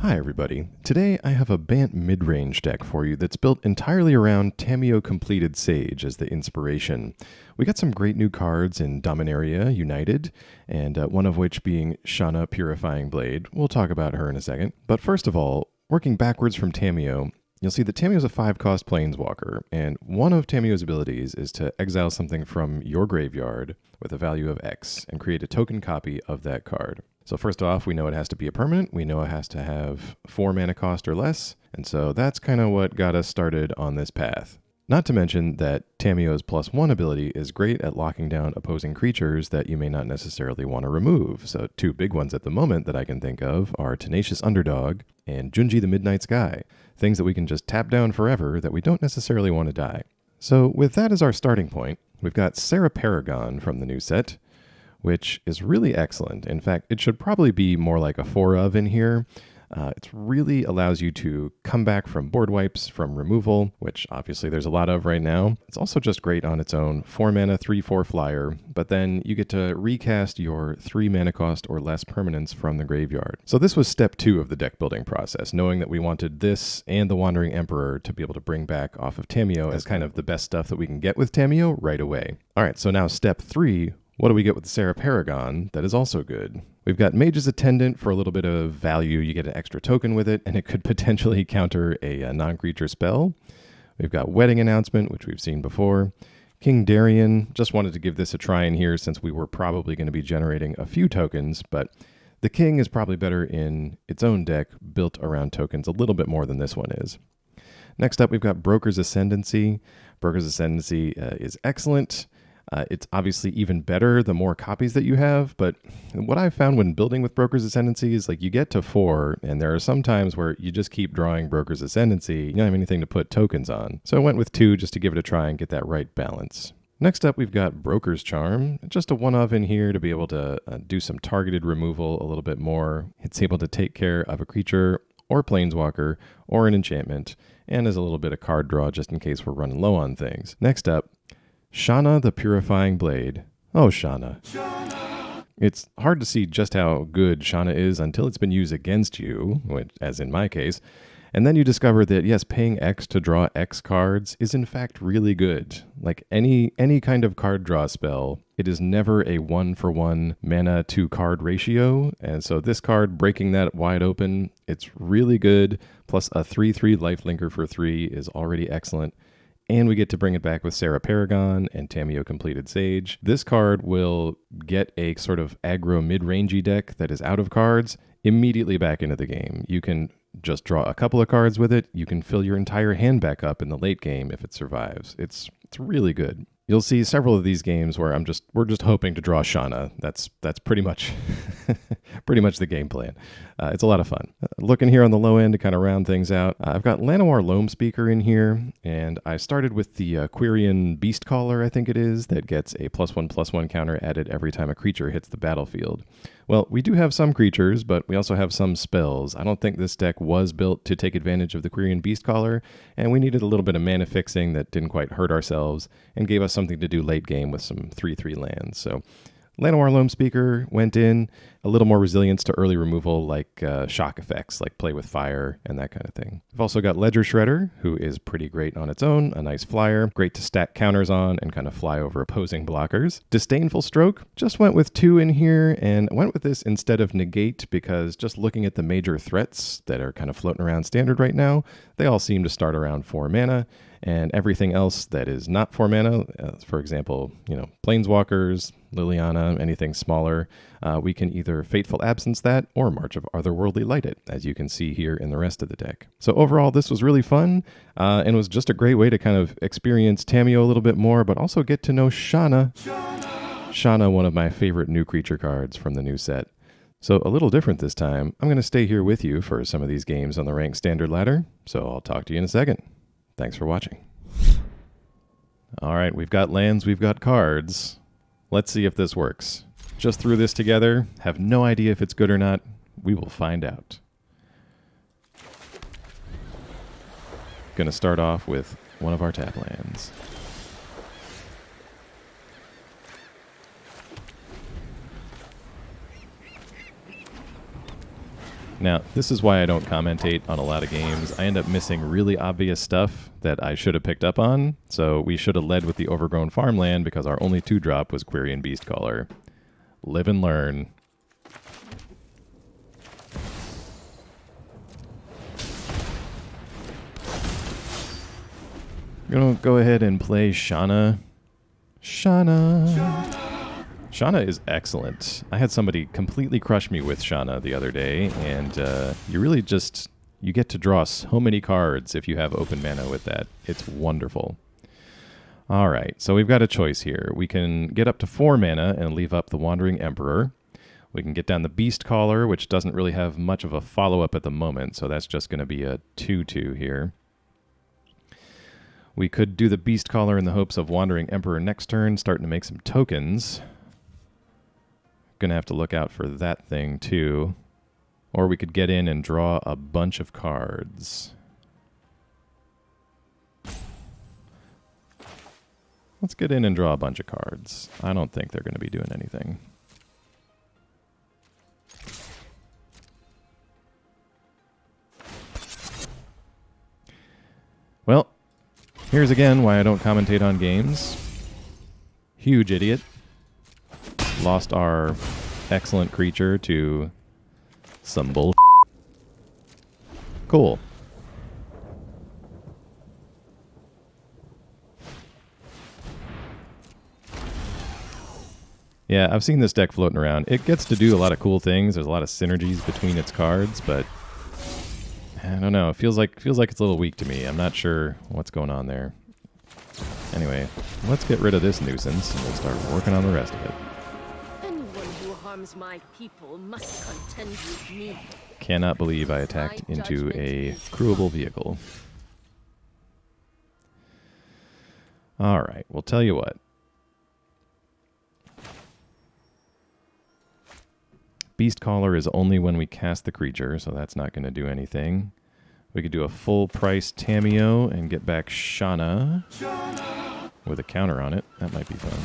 Hi everybody. Today I have a Bant mid-range deck for you that's built entirely around Tamiyo Compleated Sage as the inspiration. We got some great new cards in Dominaria United, and one of which being Shanna Purifying Blade. We'll talk about her in a second. But first of all, working backwards from Tamiyo, you'll see that Tamiyo's a 5-cost planeswalker, and one of Tamiyo's abilities is to exile something from your graveyard with a value of X and create a token copy of that card. So first off, we know it has to be a permanent, we know it has to have 4 mana cost or less, and so that's kind of what got us started on this path. Not to mention that Tamiyo's +1 ability is great at locking down opposing creatures that you may not necessarily want to remove. So 2 big ones at the moment that I can think of are Tenacious Underdog and Junji the Midnight Sky, things that we can just tap down forever that we don't necessarily want to die. So with that as our starting point, we've got Serra Paragon from the new set, which is really excellent. In fact, it should probably be more like a 4 of in here. It really allows you to come back from board wipes, from removal, which obviously there's a lot of right now. It's also just great on its own, 4 mana, 3/4 flyer, but then you get to recast your 3 mana cost or less permanents from the graveyard. So this was step 2 of the deck building process, knowing that we wanted this and the Wandering Emperor to be able to bring back off of Tamiyo as kind of the best stuff that we can get with Tamiyo right away. All right, so now step 3, what do we get with the Serra Paragon that is also good? We've got Mage's Attendant for a little bit of value. You get an extra token with it, and it could potentially counter a non-creature spell. We've got Wedding Announcement, which we've seen before. King Darien, just wanted to give this a try in here since we were probably going to be generating a few tokens, but the King is probably better in its own deck, built around tokens a little bit more than this one is. Next up, we've got Brokers Ascendancy. Brokers Ascendancy is excellent. It's obviously even better the more copies that you have, but what I've found when building with Broker's Ascendancy is like you get to 4, and there are some times where you just keep drawing Broker's Ascendancy. You don't have anything to put tokens on. So I went with 2 just to give it a try and get that right balance. Next up, we've got Broker's Charm, just a 1-of in here to be able to do some targeted removal a little bit more. It's able to take care of a creature or planeswalker or an enchantment, and as a little bit of card draw just in case we're running low on things. Next up, Shanna the Purifying Blade. Oh, Shanna. It's hard to see just how good Shanna is until it's been used against you, which, as in my case, and then you discover that, yes, paying X to draw X cards is in fact really good. Like any kind of card draw spell, it is never a 1-for-1 mana to card ratio, and so this card, breaking that wide open, it's really good, plus a 3/3 lifelinker for 3 is already excellent. And we get to bring it back with Serra Paragon and Tamiyo Completed Sage. This card will get a sort of aggro mid-rangey deck that is out of cards immediately back into the game. You can just draw a couple of cards with it. You can fill your entire hand back up in the late game if it survives. It's really good. You'll see several of these games where we're just hoping to draw Shanna. That's pretty much pretty much the game plan. It's a lot of fun. Looking here on the low end to kind of round things out, I've got Llanowar Loamspeaker in here, and I started with the Quirion Beastcaller, I think it is, that gets a +1/+1 counter added every time a creature hits the battlefield. Well, we do have some creatures, but we also have some spells. I don't think this deck was built to take advantage of the Quirion Beastcaller, and we needed a little bit of mana fixing that didn't quite hurt ourselves and gave us something to do late game with some 3/3 lands. So Llanowar Loamspeaker went in, a little more resilience to early removal like shock effects, like play with fire and that kind of thing. We've also got Ledger Shredder, who is pretty great on its own, a nice flyer, great to stack counters on and kind of fly over opposing blockers. Disdainful Stroke, just went with 2 in here, and went with this instead of Negate because just looking at the major threats that are kind of floating around standard right now, they all seem to start around 4 mana. And everything else that is not 4 mana, for example, Planeswalkers, Liliana, anything smaller, we can either Fateful Absence that or March of Otherworldly light it, as you can see here in the rest of the deck. So overall, this was really fun, and was just a great way to kind of experience Tamiyo a little bit more, but also get to know Shanna. Shanna, one of my favorite new creature cards from the new set. So a little different this time. I'm going to stay here with you for some of these games on the ranked standard ladder, so I'll talk to you in a second. Thanks for watching. All right, we've got lands, we've got cards. Let's see if this works. Just threw this together, have no idea if it's good or not. We will find out. Gonna start off with one of our tap lands. Now, this is why I don't commentate on a lot of games. I end up missing really obvious stuff that I should have picked up on. So we should have led with the Overgrown Farmland because our only 2-drop was Quirion Beastcaller. Live and learn. I'm going to go ahead and play Shanna. Shanna is excellent. I had somebody completely crush me with Shanna the other day, and you really just, you get to draw so many cards if you have open mana with that. It's wonderful. All right, so we've got a choice here. We can get up to 4 mana and leave up the Wandering Emperor. We can get down the Beast Caller, which doesn't really have much of a follow-up at the moment, so that's just going to be a 2/2 here. We could do the Beast Caller in the hopes of Wandering Emperor next turn, starting to make some tokens. Gonna have to look out for that thing too. Or we could get in and draw a bunch of cards. Let's get in and draw a bunch of cards. I don't think they're going to be doing anything. Well, here's again why I don't commentate on games. Huge idiot. Lost our excellent creature to some bull. Cool. Yeah, I've seen this deck floating around. It gets to do a lot of cool things. There's a lot of synergies between its cards, but I don't know. It feels like it's a little weak to me. I'm not sure what's going on there. Anyway, let's get rid of this nuisance and we'll start working on the rest of it. My people must contend with me. Cannot believe I attacked into a crewable vehicle. All right, we'll tell you what. Beast Caller is only when we cast the creature, so that's not going to do anything. We could do a full price Tamiyo and get back Shanna with a counter on it. That might be fun.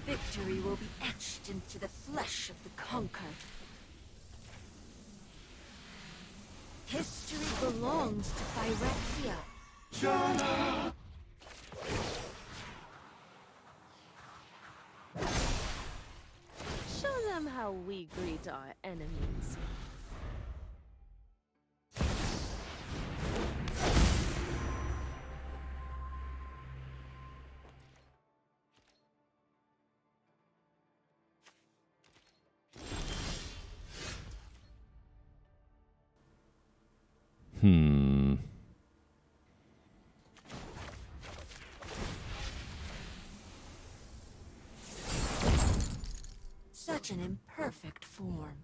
Victory will be etched into the flesh of the conquered. History belongs to Phyrexia. Shanna! Show them how we greet our enemies. Such an imperfect form.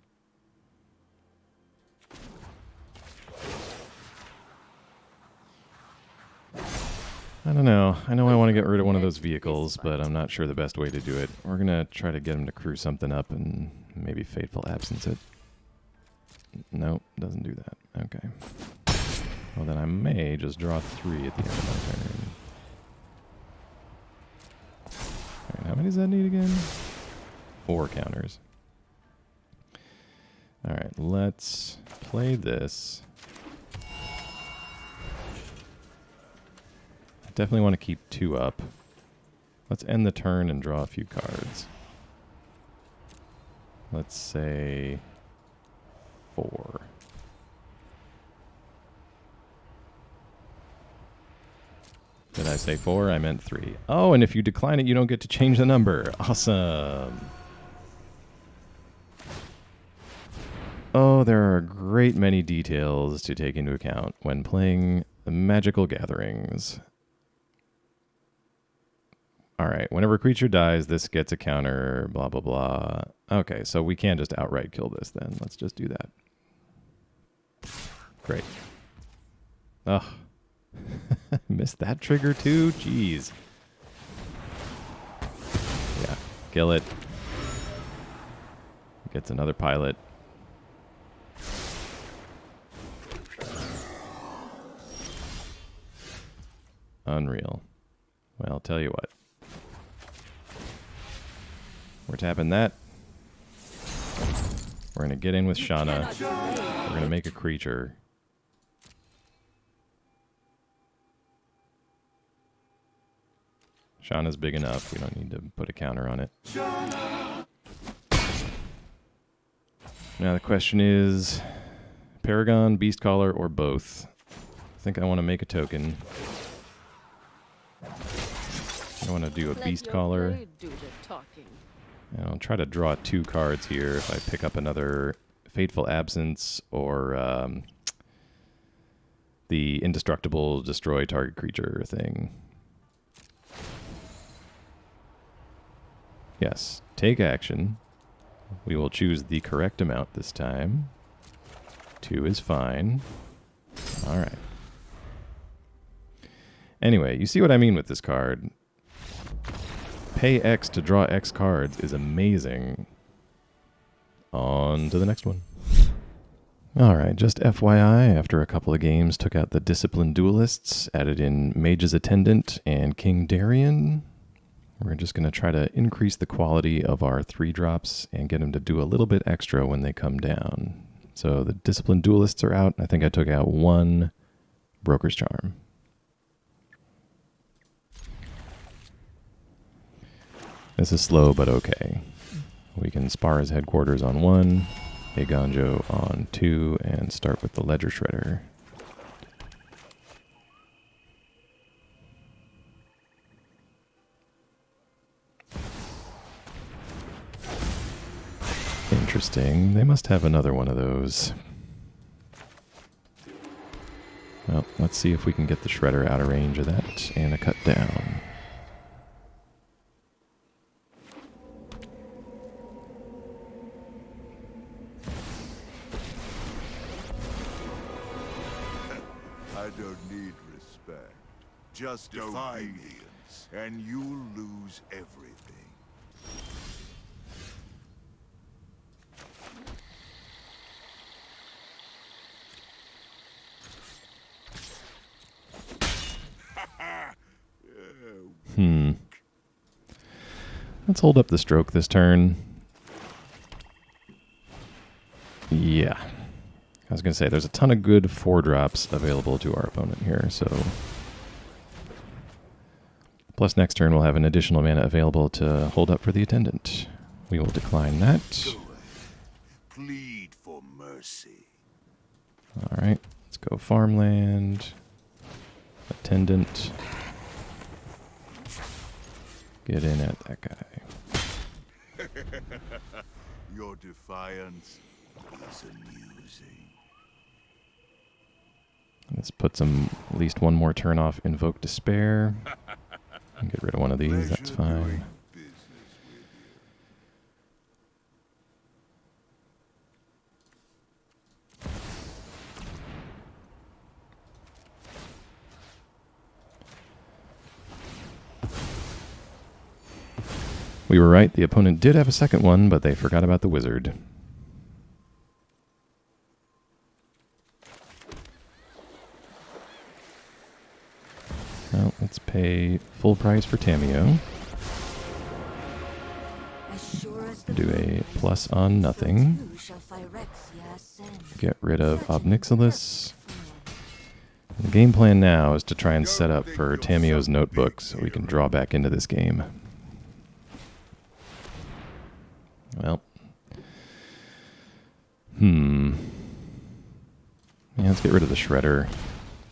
I don't know. I know I want to get rid of one of those vehicles, but I'm not sure the best way to do it. We're going to try to get him to crew something up and maybe Fateful Absence it. Nope, doesn't do that. Okay. Well, then I may just draw 3 at the end of my turn. All right, how many does that need again? 4 counters. All right, let's play this. I definitely want to keep 2 up. Let's end the turn and draw a few cards. Let's say 4. Did I say 4? I meant 3. Oh, and if you decline it, you don't get to change the number. Awesome. Oh, there are a great many details to take into account when playing Magical Gatherings. All right, whenever a creature dies, this gets a counter, blah, blah, blah. Okay, so we can just outright kill this then. Let's just do that. Great. Ugh. Missed that trigger too? Jeez. Yeah, kill it. Gets another pilot. Unreal. Well, I'll tell you what. We're tapping that. We're going to get in with Shanna. We're going to make a creature. Shanna's big enough. We don't need to put a counter on it. Now the question is, Paragon, Beast Caller, or both? I think I want to make a token. I want to do a Beast Caller. And I'll try to draw 2 cards here if I pick up another Fateful Absence or the indestructible destroy target creature thing. Yes, take action. We will choose the correct amount this time. 2 is fine. All right. Anyway, you see what I mean with this card. Pay X to draw X cards is amazing. On to the next one. Alright, just FYI, after a couple of games, took out the Disciplined Duelists, added in Mage's Attendant and King Darien. We're just going to try to increase the quality of our 3-drops and get them to do a little bit extra when they come down. So the Disciplined Duelists are out. I think I took out 1 Broker's Charm. This is slow, but okay. We can Spara's Headquarters on 1, Eiganjo on 2, and start with the Ledger Shredder. Interesting. They must have another one of those. Well, let's see if we can get the Shredder out of range of that and a cut down. I don't need respect. Just obedience, and you'll lose everything. Let's hold up the stroke this turn. Yeah. I was going to say, there's a ton of good 4-drops available to our opponent here, so... Plus next turn we'll have an additional mana available to hold up for the Attendant. We will decline that. Plead for mercy. Alright, let's go Farmland. Attendant. Get in at that guy. Your defiance is amusing. Let's put some, at least one more turn off Invoke Despair. And get rid of one of these, that's fine. We were right, the opponent did have a second one, but they forgot about the wizard. Well, let's pay full price for Tamiyo. Do a plus on nothing. Get rid of Obnixilis. The game plan now is to try and set up for Tamiyo's notebook so we can draw back into this game. Well. Yeah, let's get rid of the Shredder.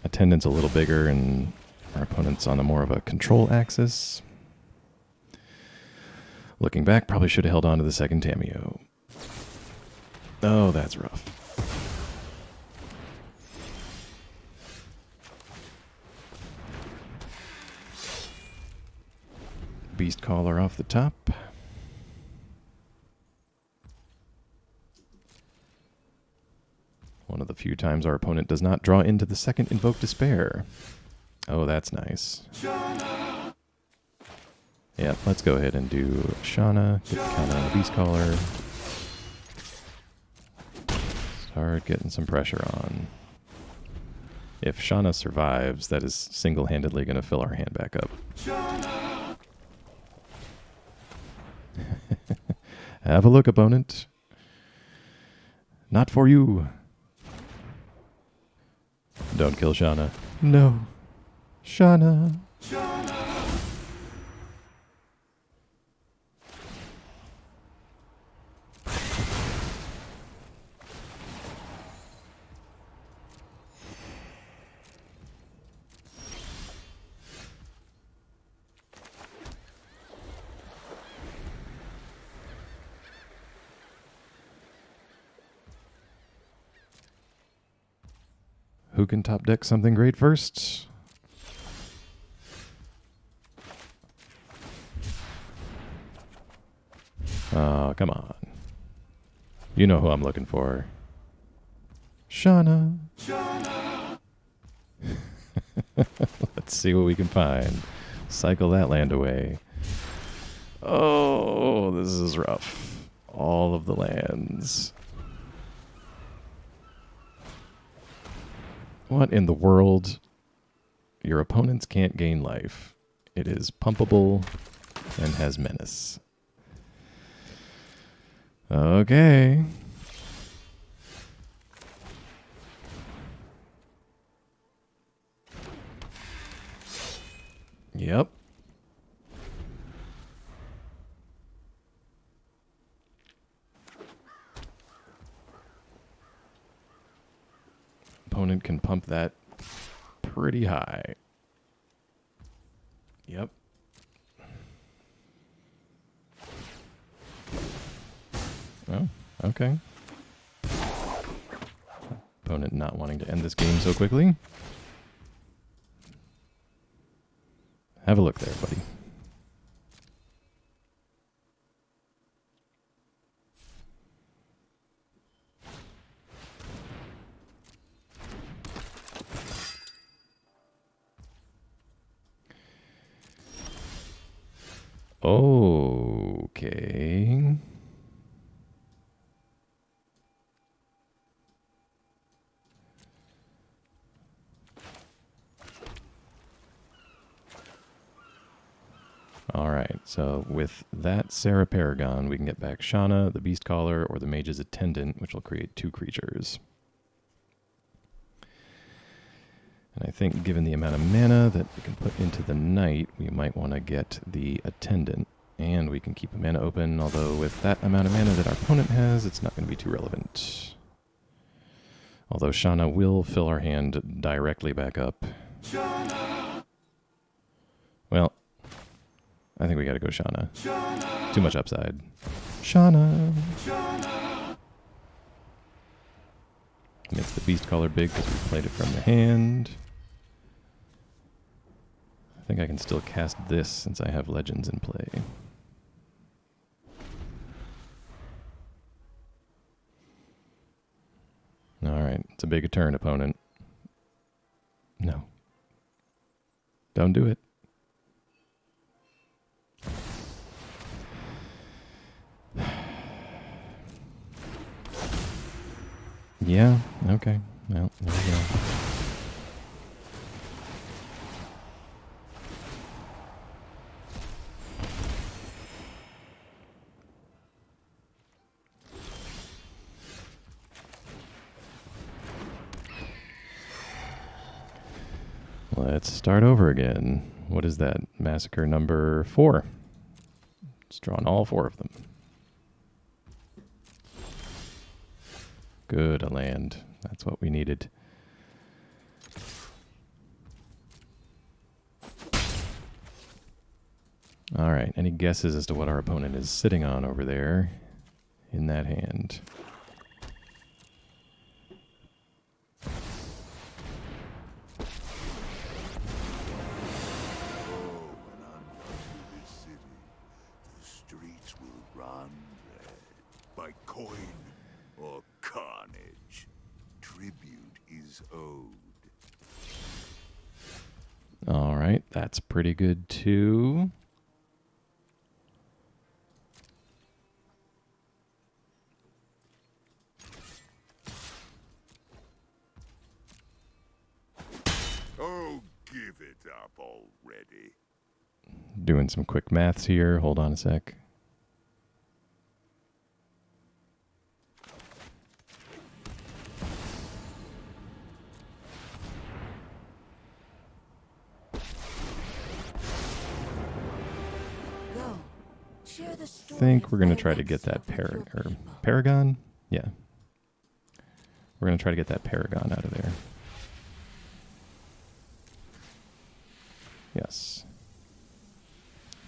Attendant's a little bigger and our opponent's on a more of a control axis. Looking back, probably should have held on to the second Tamiyo. Oh, that's rough. Beast Caller off the top. One of the few times our opponent does not draw into the second Invoke Despair. Oh, that's nice. Yeah, let's go ahead and do Shanna. Get the count on the Beast Caller. Start getting some pressure on. If Shanna survives, that is single-handedly going to fill our hand back up. Have a look, opponent. Not for you. Don't kill Shanna. No. Shanna. Who can top deck something great first? Oh, come on. You know who I'm looking for. Shanna. Let's see what we can find. Cycle that land away. Oh, this is rough. All of the lands. What in the world? Your opponents can't gain life. It is pumpable and has menace. Okay. Yep. Opponent can pump that pretty high. Yep. Oh, okay. Opponent not wanting to end this game so quickly. Have a look there, buddy. Okay. All right, so with that Serra Paragon, we can get back Shanna, the Beast Caller, or the Mage's Attendant, which will create 2 creatures. And I think given the amount of mana that we can put into the Knight, we might want to get the Attendant. And we can keep a mana open, although with that amount of mana that our opponent has, it's not going to be too relevant. Although Shanna will fill our hand directly back up. Well, I think we got to go Shanna. Too much upside. Shanna. Makes the Beast Caller big because we played it from the hand. I think I can still cast this since I have Legends in play. Alright, it's a big turn, opponent. No. Don't do it. Yeah, okay. Well, there we go. Let's start over again. What is that? Massacre number 4. It's drawn all 4 of them. Good, a land. That's what we needed. All right, any guesses as to what our opponent is sitting on over there in that hand? All right, that's pretty good too. Give it up already. Doing some quick maths here. Hold on a sec. Go. Share the story I think of we're going to thy try to get that exile with your people. Paragon? Yeah. We're going to try to get that Paragon out of there. Yes.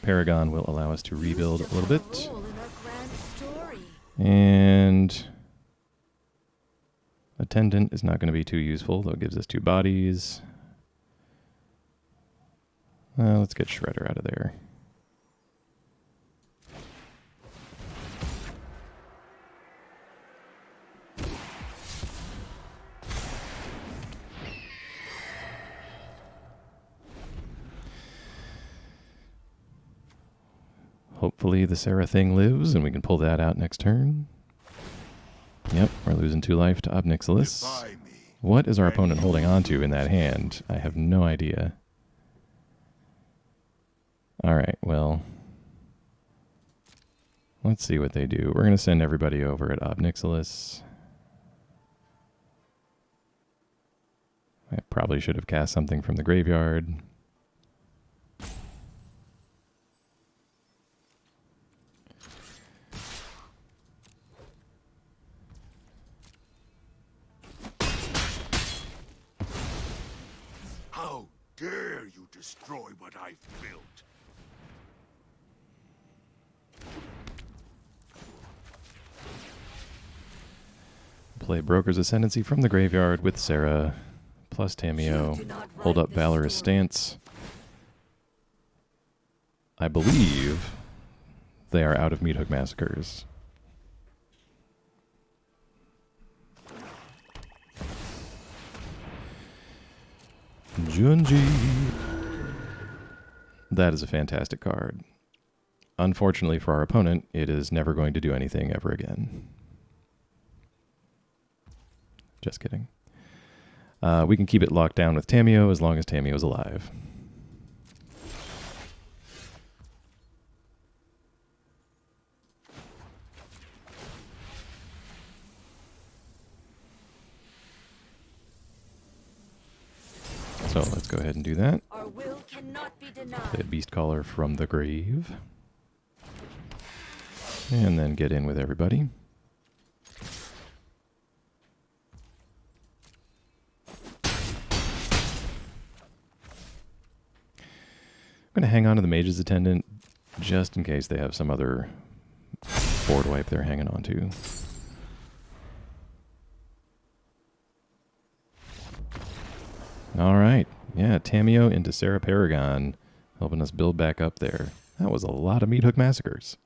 Paragon will allow us to rebuild a little bit. Role in our grand story. And Attendant is not going to be too useful, though it gives us 2 bodies. Let's get Shredder out of there. Hopefully the Serra thing lives and we can pull that out next turn. Yep, we're losing 2 life to Obnixilis. Defy me. What is our opponent holding on to in that hand? I have no idea. Alright, well, let's see what they do. We're going to send everybody over at Obnixilis. I probably should have cast something from the graveyard. How dare you destroy what I've built? Play Brokers Ascendancy from the graveyard with Serra, plus Tamiyo. Hold up Valorous Stance. I believe they are out of Meat Hook Massacres. Junji. That is a fantastic card. Unfortunately for our opponent, it is never going to do anything ever again. Just kidding. We can keep it locked down with Tamiyo as long as Tamiyo is alive. So let's go ahead and do that. Our will cannot be denied. Play a Beast Caller from the grave. And then get in with everybody. I'm going to hang on to the Mage's Attendant just in case they have some other board wipe they're hanging on to. All right. Yeah, Tamiyo into Serra Paragon, helping us build back up there. That was a lot of Meat Hook Massacres.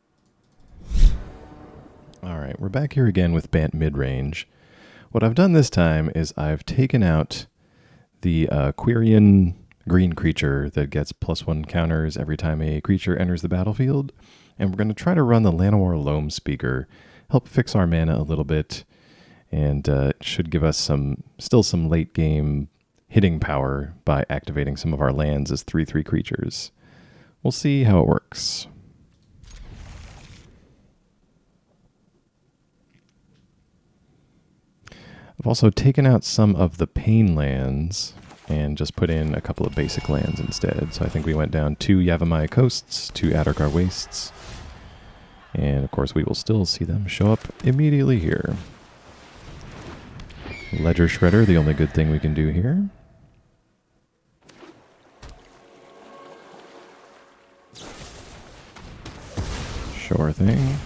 All right, we're back here again with Bant midrange. What I've done this time is I've taken out the Quirion green creature that gets +1 counters every time a creature enters the battlefield, and we're going to try to run the Llanowar Loamspeaker, help fix our mana a little bit, and it should give us still some late game hitting power by activating some of our lands as 3/3 creatures. We'll see how it works. I've also taken out some of the pain lands and just put in a couple of basic lands instead. So I think we went down 2 Yavimaya Coasts, 2 Adarkar Wastes, and of course we will still see them show up immediately here. Ledger Shredder, the only good thing we can do here. Sure thing.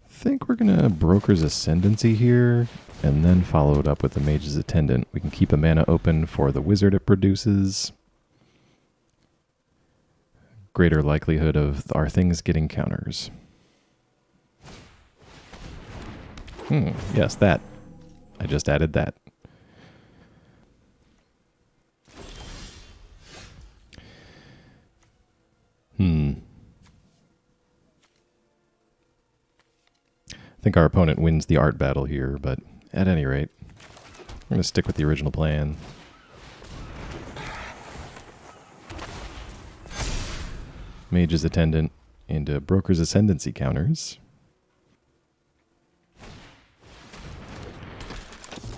I think we're going to Broker's Ascendancy here, and then follow it up with the Mage's Attendant. We can keep a mana open for the wizard it produces. Greater likelihood of our things getting counters. Yes, that. I just added that. I think our opponent wins the art battle here, but at any rate, we're going to stick with the original plan. Mage's Attendant into Brokers Ascendancy counters.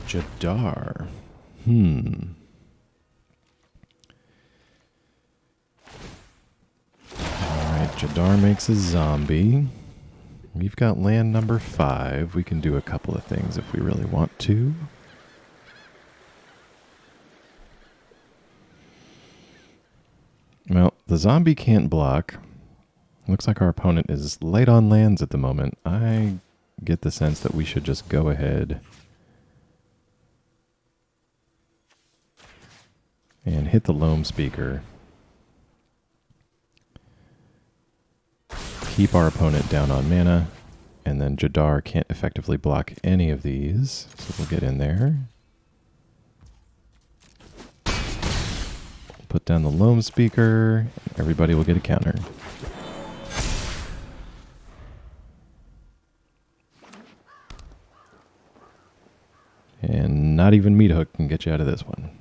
Jadar. Alright, Jadar makes a zombie. We've got land number 5. We can do a couple of things if we really want to. Well, the zombie can't block. Looks like our opponent is light on lands at the moment. I get the sense that we should just go ahead and hit the Loamspeaker. Keep our opponent down on mana, and then Jadar can't effectively block any of these, so we'll get in there. Put down the Loamspeaker, everybody will get a counter. And not even Meat Hook can get you out of this one.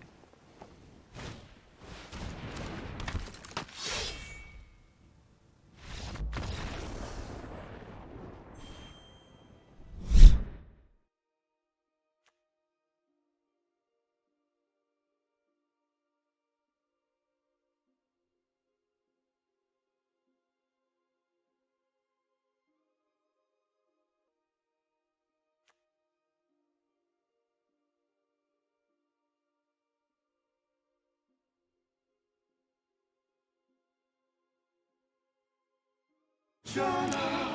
Shanna!